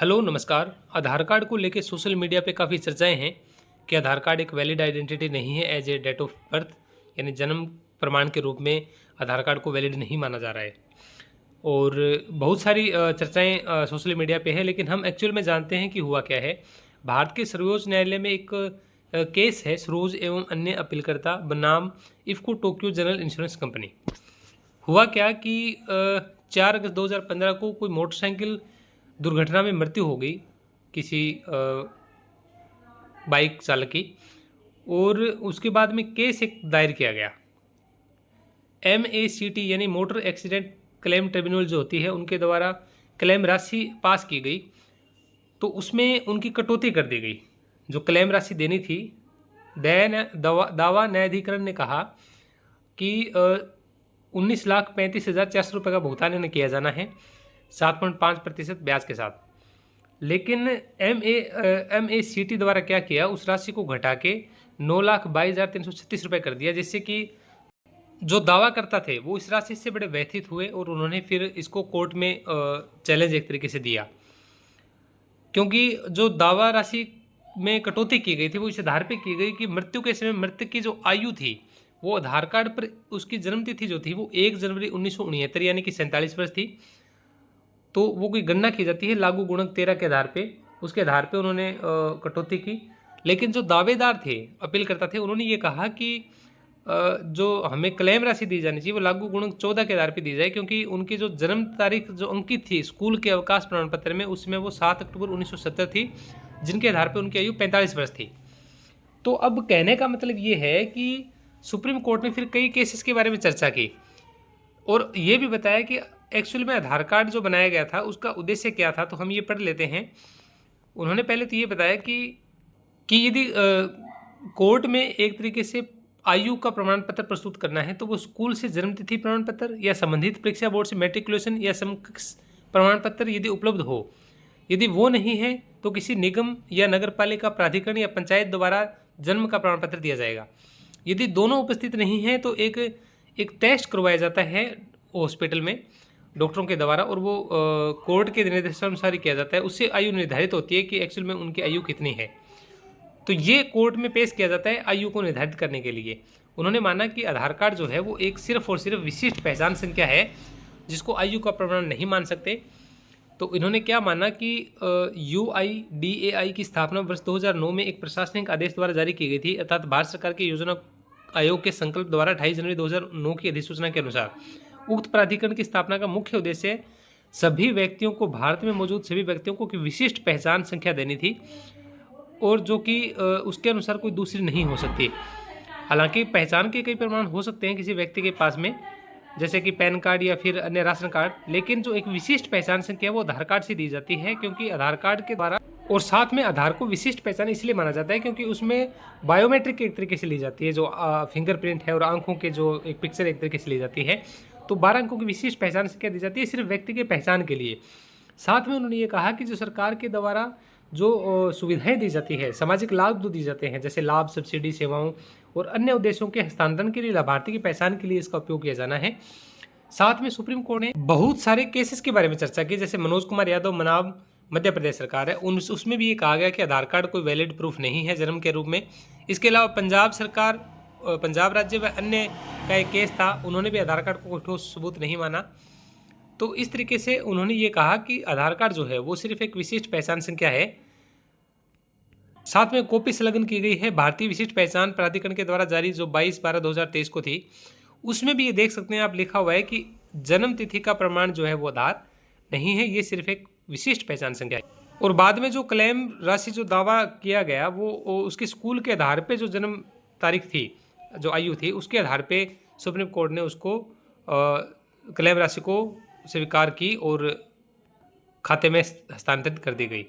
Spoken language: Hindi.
हेलो नमस्कार। आधार कार्ड को लेके सोशल मीडिया पे काफ़ी चर्चाएं हैं कि आधार कार्ड एक वैलिड आइडेंटिटी नहीं है as a date of birth, यानी जन्म प्रमाण के रूप में आधार कार्ड को वैलिड नहीं माना जा रहा है। और बहुत सारी चर्चाएं सोशल मीडिया पे है, लेकिन हम एक्चुअल में जानते हैं कि हुआ क्या है। भारत के सर्वोच्च न्यायालय में एक केस है सरोज एवं अन्य अपीलकर्ता बनाम IFFCO Tokyo general insurance company. हुआ क्या कि 4 अगस्त 2015 को कोई मोटरसाइकिल दुर्घटना में मृत्यु हो गई किसी बाइक चालक की, और उसके बाद में केस एक दायर किया गया। MACT यानी मोटर एक्सीडेंट क्लेम ट्रिब्यूनल जो होती है, उनके द्वारा क्लेम राशि पास की गई, तो उसमें उनकी कटौती कर दी गई। जो क्लेम राशि देनी थी, दावा न्यायाधिकरण ने कहा कि 19,35,400 रुपये का भुगतान इन्हें किया जाना है 7.5% ब्याज के साथ। लेकिन MACT द्वारा क्या किया, उस राशि को घटा के 9,22,336 रुपये कर दिया, जिससे कि जो दावा करता थे वो इस राशि से बड़े व्यथित हुए और उन्होंने फिर इसको कोर्ट में चैलेंज एक तरीके से दिया। क्योंकि जो दावा राशि में कटौती की गई थी वो इस आधार पर की गई कि मृत्यु के समय मृतक की जो आयु थी, वो आधार कार्ड पर उसकी जन्मतिथि जो थी वो 1 जनवरी 1969 यानी कि 47 वर्ष थी। तो वो कोई गणना की जाती है लागू गुणक 13 के आधार पे, उसके आधार पे उन्होंने कटौती की। लेकिन जो दावेदार थे, अपील करता थे, उन्होंने ये कहा कि जो हमें क्लेम राशि दी जानी चाहिए वो लागू गुणक 14 के आधार पे दी जाए, क्योंकि उनकी जो जन्म तारीख जो अंकित थी स्कूल के अवकाश प्रमाण पत्र में, उसमें वो 7 अक्टूबर 1970 थी, जिनके आधार पर उनकी आयु 45 वर्ष थी। तो अब कहने का मतलब ये है कि सुप्रीम कोर्ट ने फिर कई केसेस के बारे में चर्चा की और ये भी बताया कि एक्चुअल में आधार कार्ड जो बनाया गया था उसका उद्देश्य क्या था। तो हम ये पढ़ लेते हैं। उन्होंने पहले तो ये बताया कि यदि कोर्ट में एक तरीके से आयु का प्रमाण पत्र प्रस्तुत करना है तो वो स्कूल से जन्मतिथि प्रमाण पत्र या संबंधित परीक्षा बोर्ड से मैट्रिकुलेशन या समकक्ष प्रमाण पत्र यदि उपलब्ध हो। यदि वो नहीं है तो किसी निगम या नगर पालिका प्राधिकरण या पंचायत द्वारा जन्म का प्रमाण पत्र दिया जाएगा। यदि दोनों उपस्थित नहीं हैं तो एक टेस्ट करवाया जाता है हॉस्पिटल में डॉक्टरों के द्वारा, और वो कोर्ट के निर्देशानुसार ही किया जाता है। उससे आयु निर्धारित होती है कि एक्चुअल में उनकी आयु कितनी है। तो ये कोर्ट में पेश किया जाता है आयु को निर्धारित करने के लिए। उन्होंने माना कि आधार कार्ड जो है वो एक सिर्फ और सिर्फ विशिष्ट पहचान संख्या है जिसको आयु का प्रमाण नहीं मान सकते। तो इन्होंने क्या माना कि UIDAI की स्थापना वर्ष 2009 में एक प्रशासनिक आदेश द्वारा जारी की गई थी, अर्थात भारत सरकार के योजना आयोग के संकल्प द्वारा 28 जनवरी 2009 की अधिसूचना के अनुसार उक्त प्राधिकरण की स्थापना का मुख्य उद्देश्य सभी व्यक्तियों को, भारत में मौजूद सभी व्यक्तियों को विशिष्ट पहचान संख्या देनी थी, और जो कि उसके अनुसार कोई दूसरी नहीं हो सकती। हालांकि पहचान के कई प्रमाण हो सकते हैं किसी व्यक्ति के पास में, जैसे कि पैन कार्ड या फिर अन्य राशन कार्ड, लेकिन जो एक विशिष्ट पहचान संख्या है वो आधार कार्ड से दी जाती है, क्योंकि आधार कार्ड के द्वारा, और साथ में आधार को विशिष्ट पहचान इसलिए माना जाता है क्योंकि उसमें बायोमेट्रिक एक तरीके से ली जाती है, जो फिंगरप्रिंट है, और आंखों के जो एक पिक्चर एक तरीके से ली जाती है। तो 12 अंकों की विशिष्ट पहचान संख्या दी जाती है सिर्फ व्यक्ति के पहचान के लिए। साथ में उन्होंने ये कहा कि जो सरकार के द्वारा जो सुविधाएं दी जाती है, सामाजिक लाभ जो दिए जाते हैं, जैसे लाभ, सब्सिडी, सेवाओं और अन्य उद्देश्यों के हस्तांतरण के लिए लाभार्थी की पहचान के लिए इसका उपयोग किया जाना है। साथ में सुप्रीम कोर्ट ने बहुत सारे केसेस के बारे में चर्चा की, जैसे मनोज कुमार यादव बनाम मध्य प्रदेश सरकार है, उसमें भी ये कहा गया कि आधार कार्ड कोई वैलिड प्रूफ नहीं है जन्म के रूप में। इसके अलावा पंजाब सरकार, पंजाब राज्य व अन्य का एक केस था, उन्होंने भी आधार कार्ड को कोई ठोस सबूत नहीं माना। तो इस तरीके से उन्होंने ये कहा कि आधार कार्ड जो है वो सिर्फ एक विशिष्ट पहचान संख्या है। साथ में कॉपी संलग्न की गई है भारतीय विशिष्ट पहचान प्राधिकरण के द्वारा जारी जो 22/12/2023 को थी, उसमें भी ये देख सकते हैं आप, लिखा हुआ है कि जन्म तिथि का प्रमाण जो है वो आधार नहीं है, ये सिर्फ एक विशिष्ट पहचान संख्या है। और बाद में जो क्लेम राशि जो दावा किया गया वो उसके स्कूल के आधार पे जो जन्म तारीख थी, जो आयु थी, उसके आधार पे सुप्रीम कोर्ट ने उसको क्लेम राशि को स्वीकार की और खाते में हस्तांतरित कर दी गई।